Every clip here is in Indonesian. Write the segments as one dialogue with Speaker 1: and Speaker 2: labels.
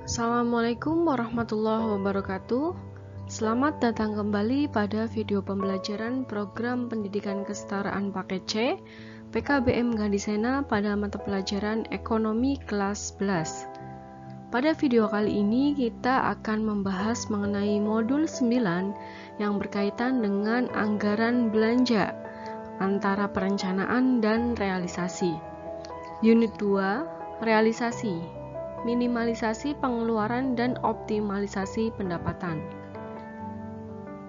Speaker 1: Assalamualaikum warahmatullahi wabarakatuh. Selamat datang kembali pada video pembelajaran program pendidikan kesetaraan paket C PKBM Gandhisena pada mata pelajaran Ekonomi kelas 11. Pada video kali ini kita akan membahas mengenai modul 9 yang berkaitan dengan anggaran belanja antara perencanaan dan realisasi. Unit 2, realisasi, minimalisasi pengeluaran dan optimalisasi pendapatan.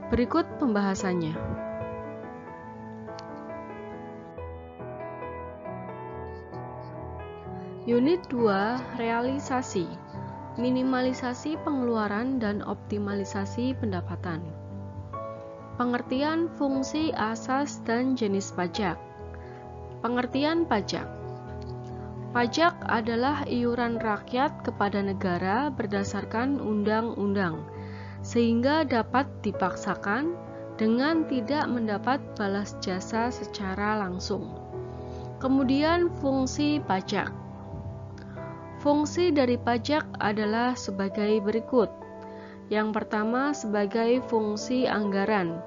Speaker 1: Berikut pembahasannya. Unit 2, realisasi, minimalisasi pengeluaran dan optimalisasi pendapatan. Pengertian fungsi asas dan jenis pajak. Pengertian pajak. Pajak adalah iuran rakyat kepada negara berdasarkan undang-undang, sehingga dapat dipaksakan dengan tidak mendapat balas jasa secara langsung. Kemudian fungsi pajak. Fungsi dari pajak adalah sebagai berikut. Yang pertama sebagai fungsi anggaran.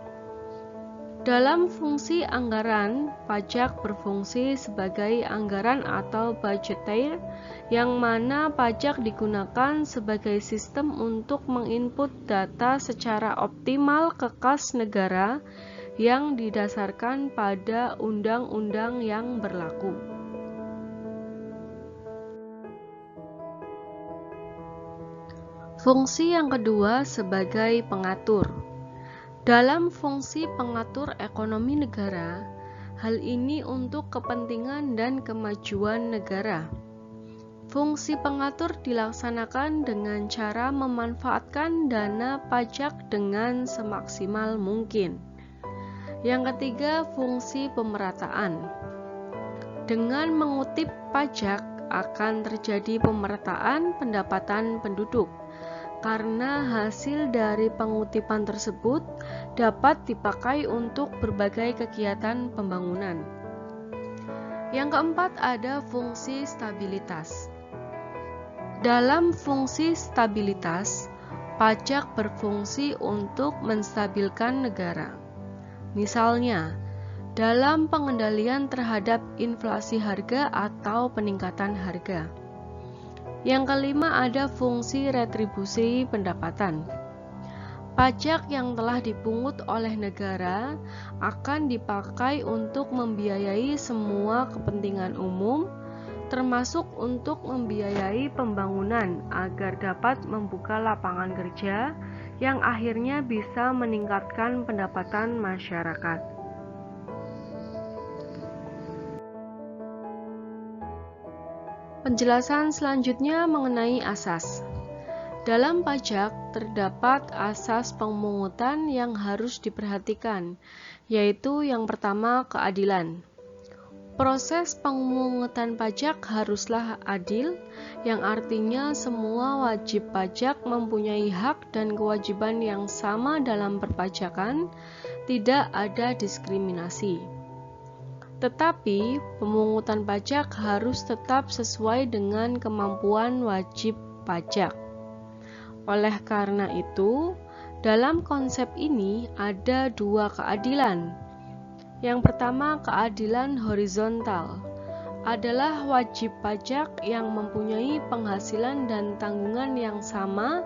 Speaker 1: Dalam fungsi anggaran, pajak berfungsi sebagai anggaran atau budgeteer, yang mana pajak digunakan sebagai sistem untuk menginput data secara optimal ke kas negara yang didasarkan pada undang-undang yang berlaku. Fungsi yang kedua sebagai pengatur. Dalam fungsi pengatur ekonomi negara, hal ini untuk kepentingan dan kemajuan negara. Fungsi pengatur dilaksanakan dengan cara memanfaatkan dana pajak dengan semaksimal mungkin. Yang ketiga, fungsi pemerataan. Dengan mengutip pajak akan terjadi pemerataan pendapatan penduduk, karena hasil dari pengutipan tersebut dapat dipakai untuk berbagai kegiatan pembangunan. Yang keempat ada fungsi stabilitas. Dalam fungsi stabilitas, pajak berfungsi untuk menstabilkan negara. Misalnya, dalam pengendalian terhadap inflasi harga atau peningkatan harga. Yang kelima ada fungsi retribusi pendapatan. Pajak yang telah dipungut oleh negara akan dipakai untuk membiayai semua kepentingan umum, termasuk untuk membiayai pembangunan agar dapat membuka lapangan kerja yang akhirnya bisa meningkatkan pendapatan masyarakat. Penjelasan selanjutnya mengenai asas. Dalam pajak terdapat asas pemungutan yang harus diperhatikan, yaitu yang pertama keadilan. Proses pemungutan pajak haruslah adil, yang artinya semua wajib pajak mempunyai hak dan kewajiban yang sama dalam perpajakan, tidak ada diskriminasi. Tetapi, pemungutan pajak harus tetap sesuai dengan kemampuan wajib pajak. Oleh karena itu, dalam konsep ini ada dua keadilan. Yang pertama, keadilan horizontal adalah wajib pajak yang mempunyai penghasilan dan tanggungan yang sama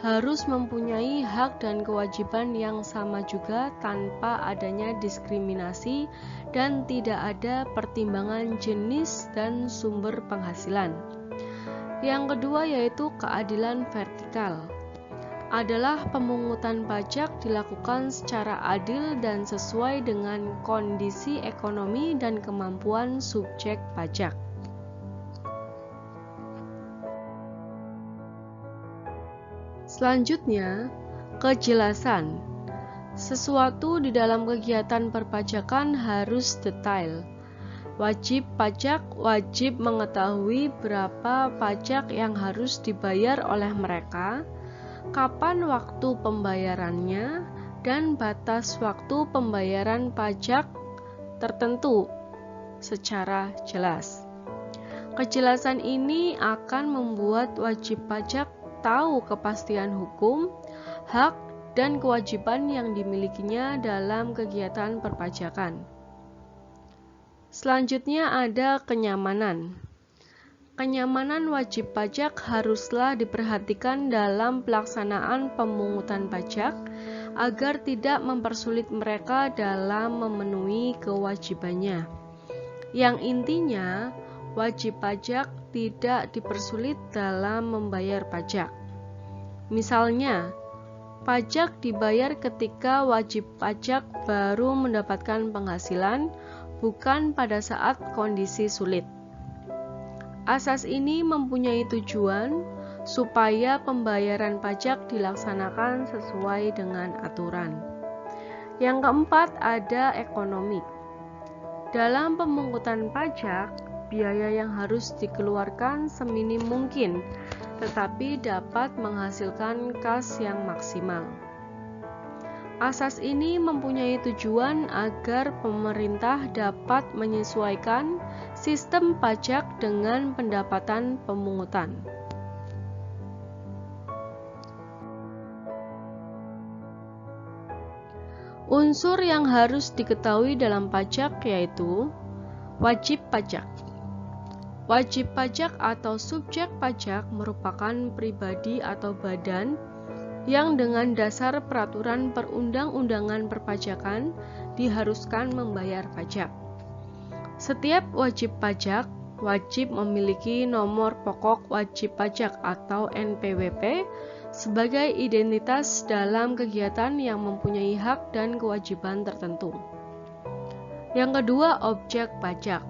Speaker 1: harus mempunyai hak dan kewajiban yang sama juga tanpa adanya diskriminasi dan tidak ada pertimbangan jenis dan sumber penghasilan. Yang kedua yaitu keadilan vertikal. Adalah pemungutan pajak dilakukan secara adil dan sesuai dengan kondisi ekonomi dan kemampuan subjek pajak. Selanjutnya, kejelasan. Sesuatu di dalam kegiatan perpajakan harus detail. Wajib pajak wajib mengetahui berapa pajak yang harus dibayar oleh mereka, kapan waktu pembayarannya, dan batas waktu pembayaran pajak tertentu secara jelas. Kejelasan ini akan membuat wajib pajak tahu kepastian hukum, hak, dan kewajiban yang dimilikinya dalam kegiatan perpajakan. Selanjutnya ada kenyamanan. Kenyamanan wajib pajak haruslah diperhatikan dalam pelaksanaan pemungutan pajak agar tidak mempersulit mereka dalam memenuhi kewajibannya. Yang intinya, wajib pajak tidak dipersulit dalam membayar pajak. Misalnya, pajak dibayar ketika wajib pajak baru mendapatkan penghasilan, bukan pada saat kondisi sulit. Asas ini mempunyai tujuan supaya pembayaran pajak dilaksanakan sesuai dengan aturan. Yang keempat ada ekonomi. Dalam pemungutan pajak, biaya yang harus dikeluarkan seminim mungkin, tetapi dapat menghasilkan kas yang maksimal. Asas ini mempunyai tujuan agar pemerintah dapat menyesuaikan sistem pajak dengan pendapatan pemungutan. Unsur yang harus diketahui dalam pajak yaitu wajib pajak. Wajib pajak atau subjek pajak merupakan pribadi atau badan yang dengan dasar peraturan perundang-undangan perpajakan diharuskan membayar pajak. Setiap wajib pajak wajib memiliki nomor pokok wajib pajak atau NPWP sebagai identitas dalam kegiatan yang mempunyai hak dan kewajiban tertentu. Yang kedua, objek pajak.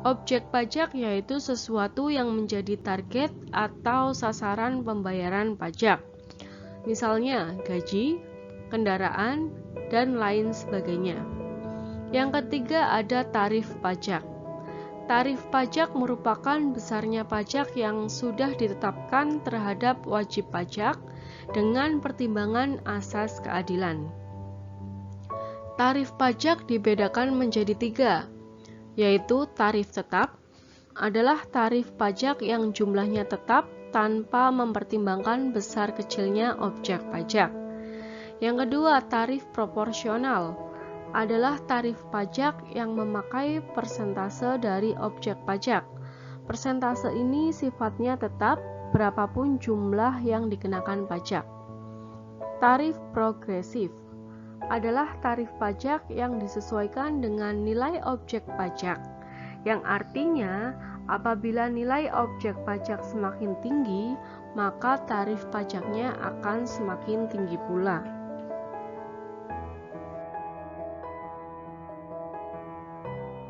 Speaker 1: Objek pajak yaitu sesuatu yang menjadi target atau sasaran pembayaran pajak. Misalnya gaji, kendaraan, dan lain sebagainya. Yang ketiga ada tarif pajak. Tarif pajak merupakan besarnya pajak yang sudah ditetapkan terhadap wajib pajak dengan pertimbangan asas keadilan. Tarif pajak dibedakan menjadi 3, yaitu tarif tetap adalah tarif pajak yang jumlahnya tetap tanpa mempertimbangkan besar kecilnya objek pajak. Yang kedua, tarif proporsional adalah tarif pajak yang memakai persentase dari objek pajak. Persentase ini sifatnya tetap berapapun jumlah yang dikenakan pajak. Tarif progresif adalah tarif pajak yang disesuaikan dengan nilai objek pajak, yang artinya apabila nilai objek pajak semakin tinggi, maka tarif pajaknya akan semakin tinggi pula.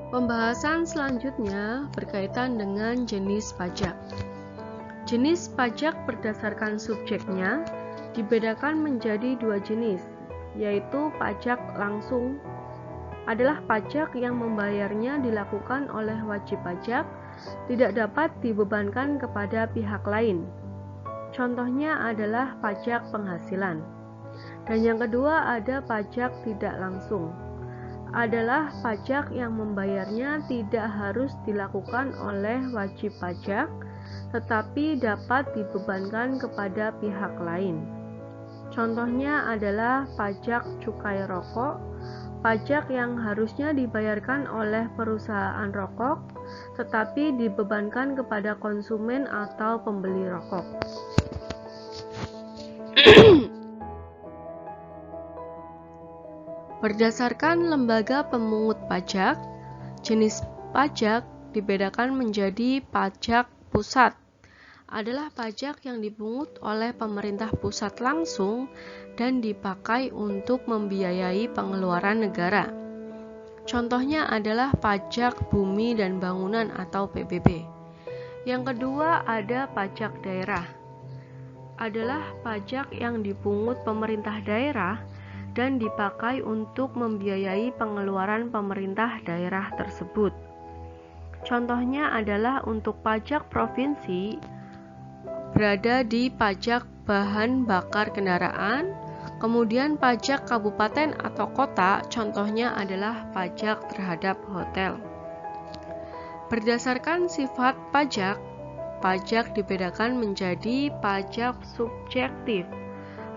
Speaker 1: Pembahasan selanjutnya berkaitan dengan jenis pajak. Jenis pajak berdasarkan subjeknya dibedakan menjadi 2 jenis, yaitu pajak langsung adalah pajak yang membayarnya dilakukan oleh wajib pajak, tidak dapat dibebankan kepada pihak lain. Contohnya adalah pajak penghasilan. Dan yang kedua ada pajak tidak langsung, adalah pajak yang membayarnya tidak harus dilakukan oleh wajib pajak, tetapi dapat dibebankan kepada pihak lain. Contohnya adalah pajak cukai rokok, pajak yang harusnya dibayarkan oleh perusahaan rokok, tetapi dibebankan kepada konsumen atau pembeli rokok. Berdasarkan lembaga pemungut pajak, jenis pajak dibedakan menjadi pajak pusat. Adalah pajak yang dipungut oleh pemerintah pusat langsung dan dipakai untuk membiayai pengeluaran negara. Contohnya adalah pajak bumi dan bangunan atau PBB. Yang kedua ada pajak daerah. Adalah pajak yang dipungut pemerintah daerah dan dipakai untuk membiayai pengeluaran pemerintah daerah tersebut. Contohnya adalah untuk pajak provinsi berada di pajak bahan bakar kendaraan, kemudian pajak kabupaten atau kota, contohnya adalah pajak terhadap hotel. Berdasarkan sifat pajak, pajak dibedakan menjadi pajak subjektif.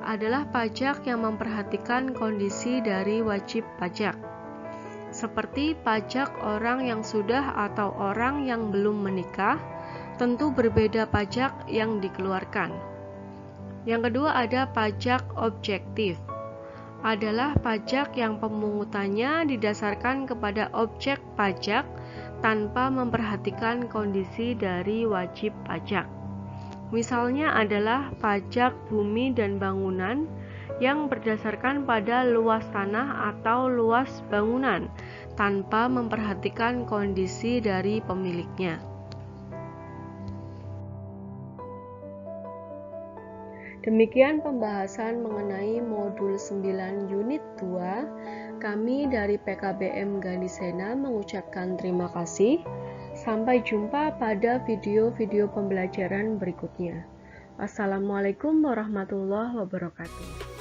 Speaker 1: Adalah pajak yang memperhatikan kondisi dari wajib pajak, seperti pajak orang yang sudah atau orang yang belum menikah, tentu berbeda pajak yang dikeluarkan. Yang kedua ada pajak objektif. Adalah pajak yang pemungutannya didasarkan kepada objek pajak tanpa memperhatikan kondisi dari wajib pajak. Misalnya adalah pajak bumi dan bangunan yang berdasarkan pada luas tanah atau luas bangunan tanpa memperhatikan kondisi dari pemiliknya. Demikian pembahasan mengenai modul 9 unit 2. Kami dari PKBM Gandisena mengucapkan terima kasih. Sampai jumpa pada video-video pembelajaran berikutnya. Wassalamualaikum warahmatullahi wabarakatuh.